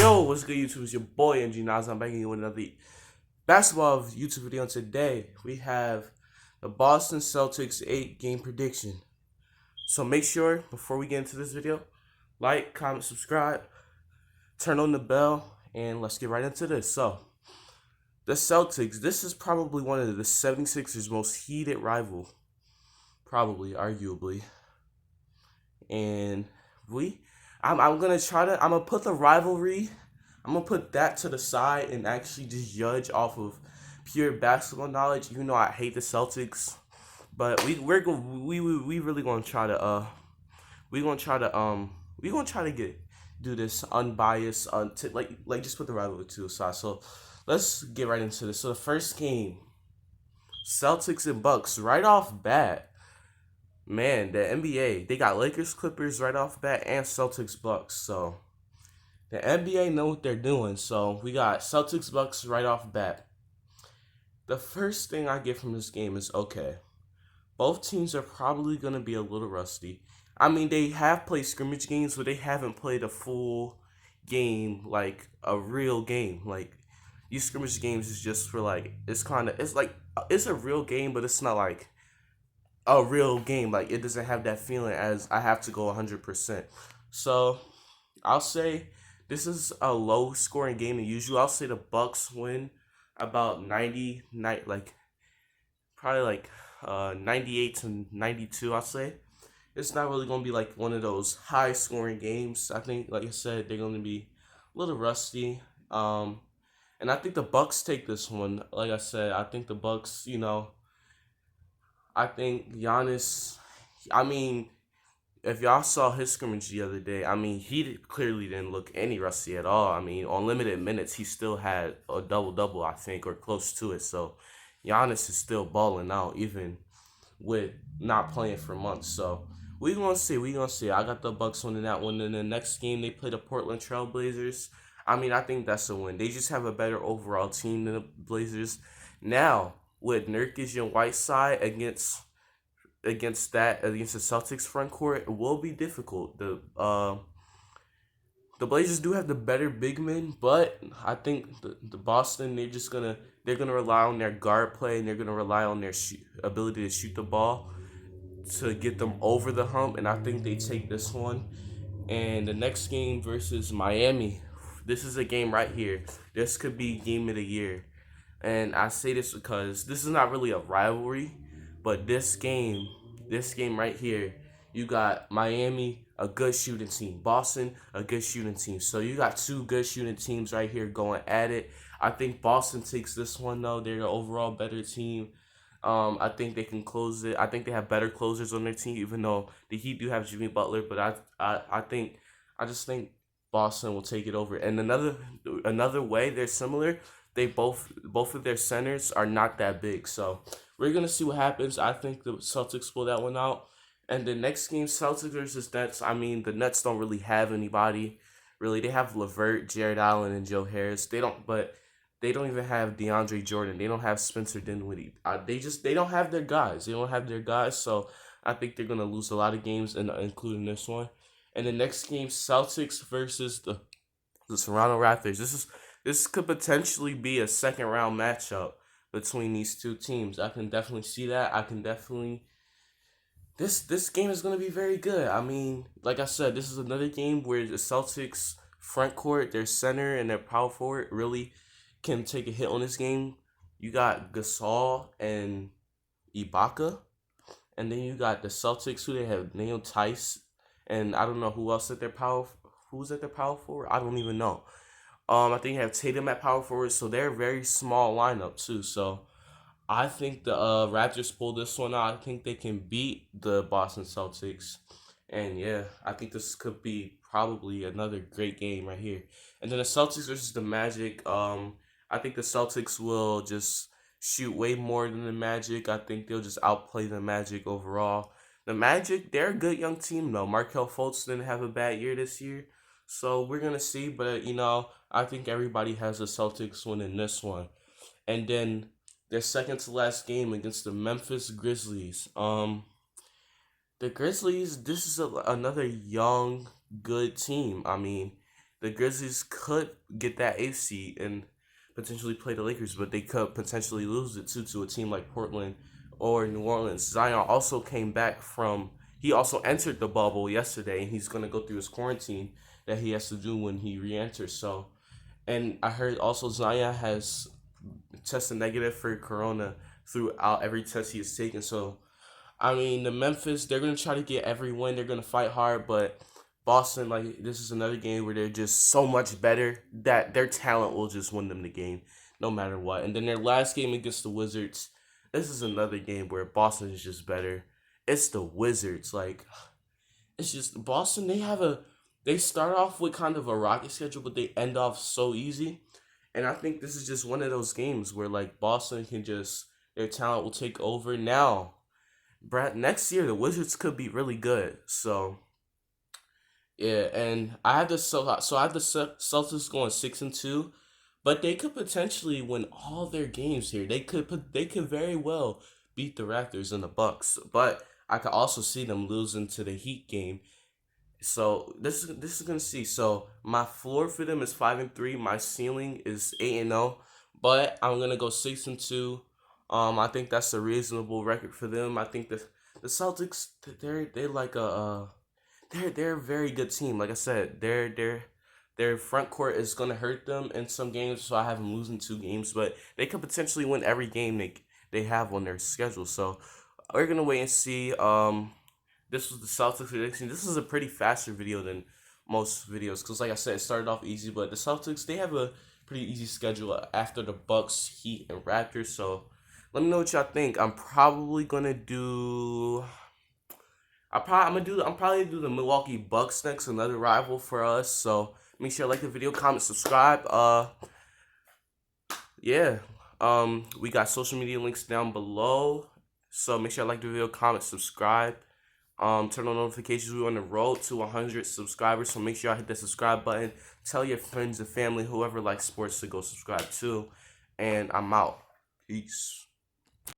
Yo, what's good, YouTube? It's your boy NG Nas. I'm back again with another basketball YouTube video. And today we have the Boston Celtics 8-game prediction. So make sure before we get into this video, like, comment, subscribe, turn on the bell, and let's get right into this. So the Celtics, this is probably one of the 76ers' most heated rival, probably, arguably. And I'm gonna put the rivalry. I'm gonna put that to the side and actually just judge off of pure basketball knowledge. Even though I hate the Celtics, but we really gonna try to we gonna try to do this unbiased like just put the rivalry to the side. So let's get right into this. So the first game, Celtics and Bucks right off bat. Man, the NBA, they got Lakers, Clippers right off bat and Celtics, Bucks. So the NBA know what they're doing. So we got Celtics, Bucks right off bat. The first thing I get from this game is, okay, both teams are probably going to be a little rusty. I mean, they have played scrimmage games, but they haven't played a full game, like a real game. Like, these scrimmage games is just for it's a real game, but it's not like a real game. Like, it doesn't have that feeling as I have to go 100%. So I'll say this is a low scoring game than usual. I'll say the Bucks win about 98 to 92. I'll say it's not really gonna be like one of those high scoring games. I think, like I said, they're gonna be a little rusty. And I think the Bucks take this one. Like I said, I think the Bucks, I think Giannis, I mean, if y'all saw his scrimmage the other day, I mean, clearly didn't look any rusty at all. I mean, on limited minutes, he still had a double-double, I think, or close to it. So Giannis is still balling out, even with not playing for months. So we gonna see. I got the Bucks winning that one. In the next game, they play the Portland Trailblazers. I mean, I think that's a win. They just have a better overall team than the Blazers. Now, with Nurkic and Whiteside against the Celtics front court, it will be difficult. The Blazers do have the better big men, but I think the Boston, they're gonna rely on their guard play, and they're gonna rely on their ability to shoot the ball to get them over the hump, and I think they take this one. And the next game versus Miami, this is a game right here. This could be game of the year. And I say this because this is not really a rivalry, but this game right here, you got Miami, a good shooting team. Boston, a good shooting team. So you got two good shooting teams right here going at it. I think Boston takes this one, though. They're the overall better team. I think they can close it. I think they have better closers on their team, even though the Heat do have Jimmy Butler. But I just think Boston will take it over. And another way they're similar, they both of their centers are not that big. So we're gonna see what happens. I think the Celtics pull that one out. And the next game, Celtics versus Nets. I mean, the Nets don't really have anybody. Really, they have LeVert, Jared Allen, and Joe Harris. They don't even have DeAndre Jordan. They don't have Spencer Dinwiddie. They don't have their guys. They don't have their guys. So I think they're gonna lose a lot of games, including this one. And the next game, Celtics versus the Toronto Raptors. This could potentially be a second round matchup between these two teams. I can definitely see that. This game is gonna be very good. I mean, like I said, this is another game where the Celtics front court, their center and their power forward really can take a hit on this game. You got Gasol and Ibaka, and then you got the Celtics, who they have Neil Tice, and I don't know who's at their power forward. I don't even know. I think you have Tatum at power forward, so they're a very small lineup too. So I think the Raptors pull this one out. I think they can beat the Boston Celtics, and yeah, I think this could be probably another great game right here. And then the Celtics versus the Magic. I think the Celtics will just shoot way more than the Magic. I think they'll just outplay the Magic overall. The Magic, they're a good young team though. Markelle Fultz didn't have a bad year this year. So we're gonna see, but I think everybody has the Celtics winning this one. And then their second to last game against the Memphis Grizzlies. The Grizzlies, this is another young, good team. I mean, the Grizzlies could get that 8th seed and potentially play the Lakers, but they could potentially lose it too to a team like Portland or New Orleans. Zion also came back from. He also entered the bubble yesterday, and he's gonna go through his quarantine that he has to do when he re-enters. So, and I heard also Zion has tested negative for Corona throughout every test he has taken. So I mean, the Memphis, they're gonna try to get every win. They're gonna fight hard, but Boston, like this is another game where they're just so much better that their talent will just win them the game, no matter what. And then their last game against the Wizards, this is another game where Boston is just better. It's the Wizards, like it's just Boston. They start off with kind of a rocket schedule, but they end off so easy. And I think this is just one of those games where like Boston can just their talent will take over now. Brad, next year the Wizards could be really good. So yeah, and I have the Celtics going 6-2, but they could potentially win all their games here. They could very well beat the Raptors and the Bucks, but I could also see them losing to the Heat game. So this is gonna see. So my floor for them is 5-3. My ceiling is 8-0, but I'm gonna go 6-2. I think that's a reasonable record for them. I think the Celtics they're like they're a very good team. Like I said, their front court is gonna hurt them in some games. So I have them losing 2 games, but they could potentially win every game they have on their schedule. So we're gonna wait and see. This was the Celtics prediction. This is a pretty faster video than most videos because, like I said, it started off easy. But the Celtics they have a pretty easy schedule after the Bucks, Heat, and Raptors. So let me know what y'all think. I'm probably gonna do the Milwaukee Bucks next, another rival for us. So make sure to like the video, comment, subscribe. Yeah. We got social media links down below. So make sure to like the video, comment, subscribe. Turn on notifications. We're on the road to 100 subscribers, so make sure y'all hit the subscribe button. Tell your friends and family, whoever likes sports, to go subscribe too. And I'm out. Peace.